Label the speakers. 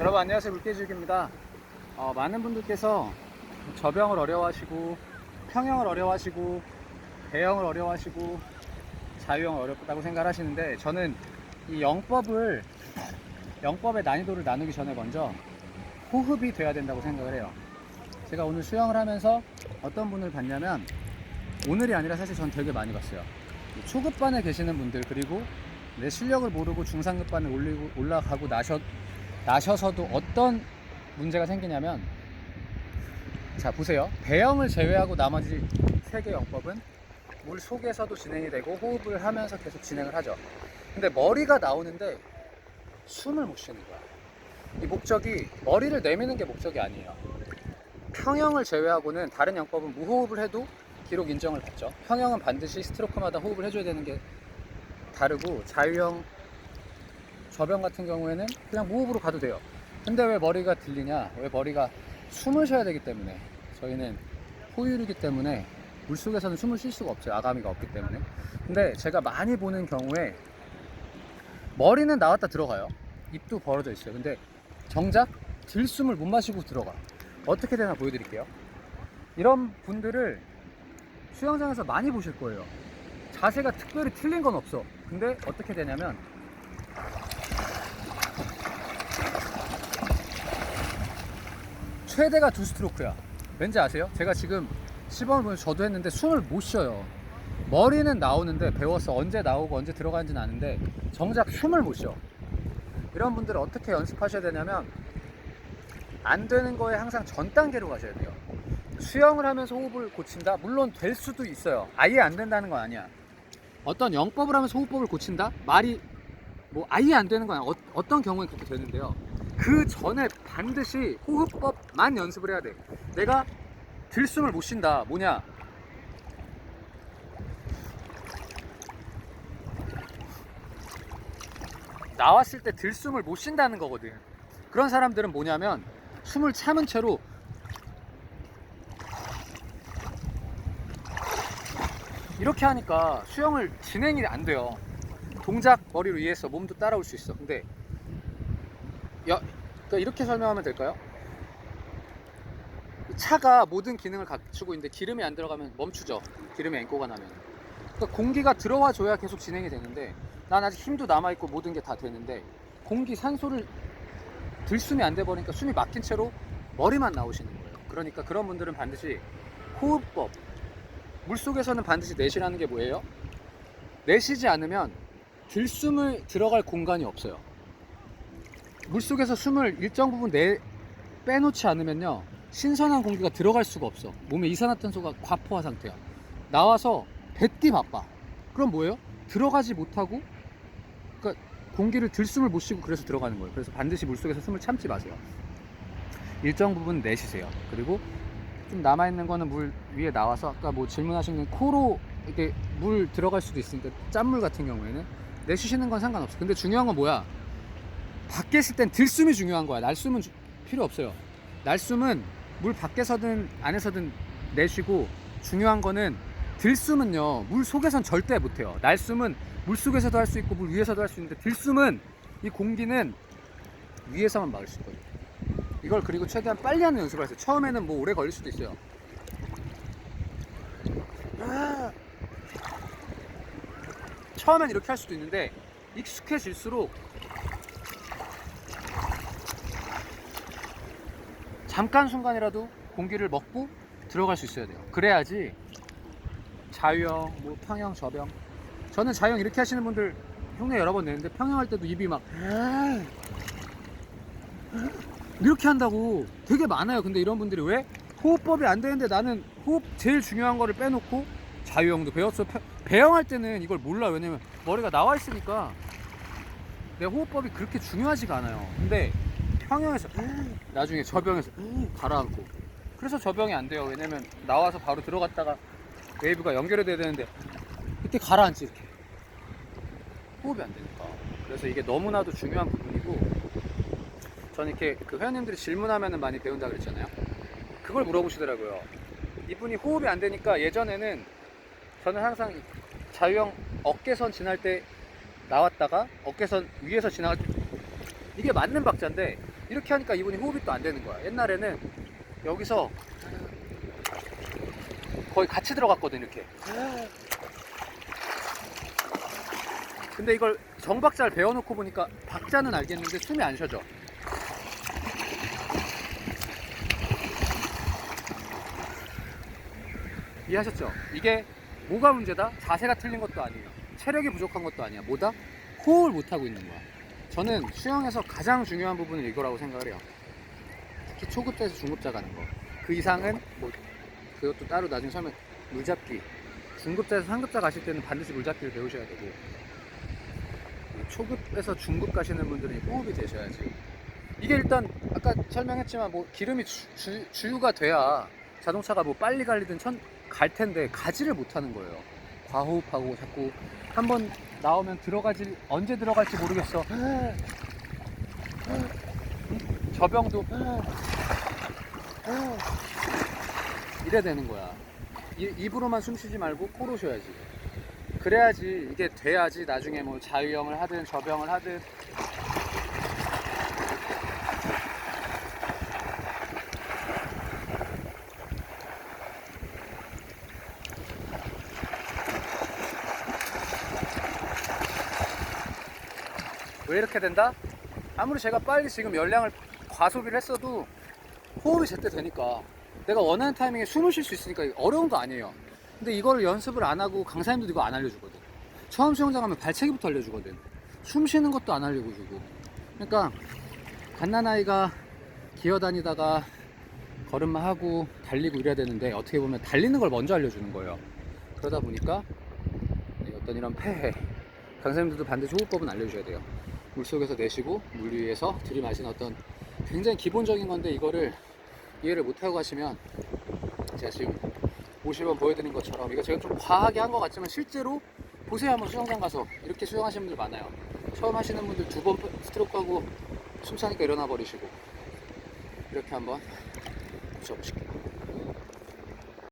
Speaker 1: 여러분 안녕하세요, 물개지욱입니다. 많은 분들께서 저병을 어려워하시고 평형을 어려워하시고 배형을 어려워하시고 자유형을 어렵다고 생각하시는데, 저는 이 영법의 난이도를 나누기 전에 먼저 호흡이 돼야 된다고 생각을 해요. 제가 오늘 수영을 하면서 어떤 분을 봤냐면, 오늘이 아니라 사실 전 되게 많이 봤어요. 초급반에 계시는 분들, 그리고 내 실력을 모르고 중상급반에 올라가고 나셔서도 어떤 문제가 생기냐면, 자 보세요. 배영을 제외하고 나머지 3개 영법은 물 속에서도 진행이 되고 호흡을 하면서 계속 진행을 하죠. 근데 머리가 나오는데 숨을 못 쉬는 거야. 이 목적이 머리를 내미는 게 목적이 아니에요. 평형을 제외하고는 다른 영법은 무호흡을 해도 기록 인정을 받죠. 평형은 반드시 스트로크마다 호흡을 해줘야 되는 게 다르고, 자유형, 저병 같은 경우에는 그냥 무호흡으로 가도 돼요. 근데 왜 머리가 들리냐? 왜 머리가 숨을 쉬어야 되기 때문에. 저희는 포유류이기 때문에 물속에서는 숨을 쉴 수가 없어요. 아가미가 없기 때문에. 근데 제가 많이 보는 경우에 머리는 나왔다 들어가요. 입도 벌어져 있어요. 근데 정작 들숨을 못 마시고 들어가. 어떻게 되나 보여드릴게요. 이런 분들을 수영장에서 많이 보실 거예요. 자세가 특별히 틀린 건 없어. 근데 어떻게 되냐면, 최대가 2스트로크야. 왠지 아세요? 제가 지금 시범을 보면서 저도 했는데 숨을 못 쉬어요. 머리는 나오는데, 배워서 언제 나오고 언제 들어가는지는 아는데 정작 숨을 못 쉬어. 이런 분들은 어떻게 연습하셔야 되냐면, 안 되는 거에 항상 전 단계로 가셔야 돼요. 수영을 하면서 호흡을 고친다? 물론 될 수도 있어요. 아예 안 된다는 건 아니야. 어떤 영법을 하면서 호흡법을 고친다? 말이 뭐 아예 안 되는 건 아니야. 어떤 경우에 그렇게 되는데요. 그 전에 반드시 호흡법만 연습을 해야 돼. 내가 들숨을 못 쉰다. 뭐냐? 나왔을 때 들숨을 못 쉰다는 거거든. 그런 사람들은 뭐냐면, 숨을 참은 채로 이렇게 하니까 수영을 진행이 안 돼요. 동작 머리로 이해해서 몸도 따라올 수 있어. 근데 그러니까 이렇게 설명하면 될까요? 차가 모든 기능을 갖추고 있는데 기름이 안 들어가면 멈추죠. 기름이 앵꼬가 나면. 그러니까 공기가 들어와 줘야 계속 진행이 되는데, 난 아직 힘도 남아있고 모든 게 다 되는데, 산소를 들숨이 안 돼 버리니까 숨이 막힌 채로 머리만 나오시는 거예요. 그러니까 그런 분들은 반드시 호흡법, 물속에서는 반드시 내쉬라는 게 뭐예요? 내쉬지 않으면 들숨을 들어갈 공간이 없어요. 물속에서 숨을 일정 부분 빼놓지 않으면요, 신선한 공기가 들어갈 수가 없어. 몸에 이산화탄소가 과포화 상태야. 나와서 배띠 바빠. 그럼 뭐예요? 들어가지 못하고, 그러니까 공기를 들숨을 못 쉬고, 그래서 들어가는 거예요. 그래서 반드시 물속에서 숨을 참지 마세요. 일정 부분 내쉬세요. 그리고 좀 남아있는 거는 물 위에 나와서, 아까 뭐 질문하신 건 코로 이렇게 물 들어갈 수도 있으니까, 짠물 같은 경우에는 내쉬시는 건 상관없어. 근데 중요한 건 뭐야? 밖에 있을 땐 들숨이 중요한 거야. 날숨은 필요 없어요. 날숨은 물 밖에서든 안에서든 내쉬고, 중요한 거는 들숨은요, 물 속에선 절대 못해요. 날숨은 물 속에서도 할 수 있고 물 위에서도 할 수 있는데, 들숨은 이 공기는 위에서만 막을 수 있거든요. 이걸 그리고 최대한 빨리 하는 연습을 하세요. 처음에는 뭐 오래 걸릴 수도 있어요. 처음엔 이렇게 할 수도 있는데, 익숙해질수록 잠깐 순간이라도 공기를 먹고 들어갈 수 있어야 돼요. 그래야지 자유형, 뭐 평형, 저병. 저는 자유형 이렇게 하시는 분들 흉내 여러 번 내는데, 평형 할 때도 입이 막 이렇게 한다고 되게 많아요. 근데 이런 분들이 왜? 호흡법이 안 되는데 나는 호흡 제일 중요한 거를 빼놓고 자유형도 배웠어. 배영할 때는 이걸 몰라. 왜냐면 머리가 나와 있으니까 내 호흡법이 그렇게 중요하지가 않아요. 근데 평형에서 나중에 저병에서 가라앉고, 그래서 저병이 안 돼요. 왜냐면 나와서 바로 들어갔다가 웨이브가 연결이 돼야 되는데, 그때 가라앉지. 이렇게 호흡이 안 되니까. 그래서 이게 너무나도 중요한 부분이고, 저는 이렇게 그 회원님들이 질문하면 많이 배운다 그랬잖아요. 그걸 물어보시더라고요. 이분이 호흡이 안 되니까, 예전에는 저는 항상 자유형 어깨선 지날 때 나왔다가 어깨선 위에서 지나갈 때, 이게 맞는 박자인데 이렇게 하니까 이분이 호흡이 또 안 되는 거야. 옛날에는 여기서 거의 같이 들어갔거든, 이렇게. 근데 이걸 정박자를 배워놓고 보니까 박자는 알겠는데 숨이 안 쉬어져. 이해하셨죠? 이게 뭐가 문제다? 자세가 틀린 것도 아니에요. 체력이 부족한 것도 아니야. 뭐다? 호흡을 못하고 있는 거야. 저는 수영에서 가장 중요한 부분은 이거라고 생각을 해요. 특히 초급자에서 중급자 가는 거. 그 이상은 뭐 그것도 따로 나중에 설명. 물잡기. 중급자에서 상급자 가실 때는 반드시 물잡기를 배우셔야 되고, 초급에서 중급 가시는 분들은 호흡이 되셔야지. 이게 일단 아까 설명했지만 뭐 기름이 주유가 돼야 자동차가 뭐 빨리 갈리든 갈 텐데 가지를 못하는 거예요. 과호흡하고 자꾸 한번 나오면 언제 들어갈지 모르겠어. 저병도 이래 되는 거야. 입으로만 숨 쉬지 말고 코로 쉬어야지. 그래야지 이게 돼야지 나중에 뭐 자유형을 하든 저병을 하든. 왜 이렇게 된다? 아무리 제가 빨리 지금 열량을 과소비를 했어도 호흡이 제때 되니까, 내가 원하는 타이밍에 숨을 쉴 수 있으니까 어려운 거 아니에요. 근데 이거를 연습을 안 하고 강사님도 이거 안 알려주거든. 처음 수영장 가면 발차기부터 알려주거든. 숨 쉬는 것도 안 알려주고. 그러니까 갓난아이가 기어다니다가 걸음마 하고 달리고 이래야 되는데, 어떻게 보면 달리는 걸 먼저 알려주는 거예요. 그러다 보니까 어떤 이런 폐해, 강사님들도 반드시 호흡법은 알려주셔야 돼요. 물속에서 내쉬고 물 위에서 들이마시는 어떤 굉장히 기본적인 건데, 이거를 이해를 못하고 가시면, 제가 지금 50번 보여드린 것처럼, 이거 제가 좀 과하게 한 것 같지만 실제로 보세요. 한번 수영장 가서 이렇게 수영하시는 분들 많아요. 처음 하시는 분들 2번 스트로크 하고 숨 차니까 일어나 버리시고. 이렇게 한번 붙여보실게요.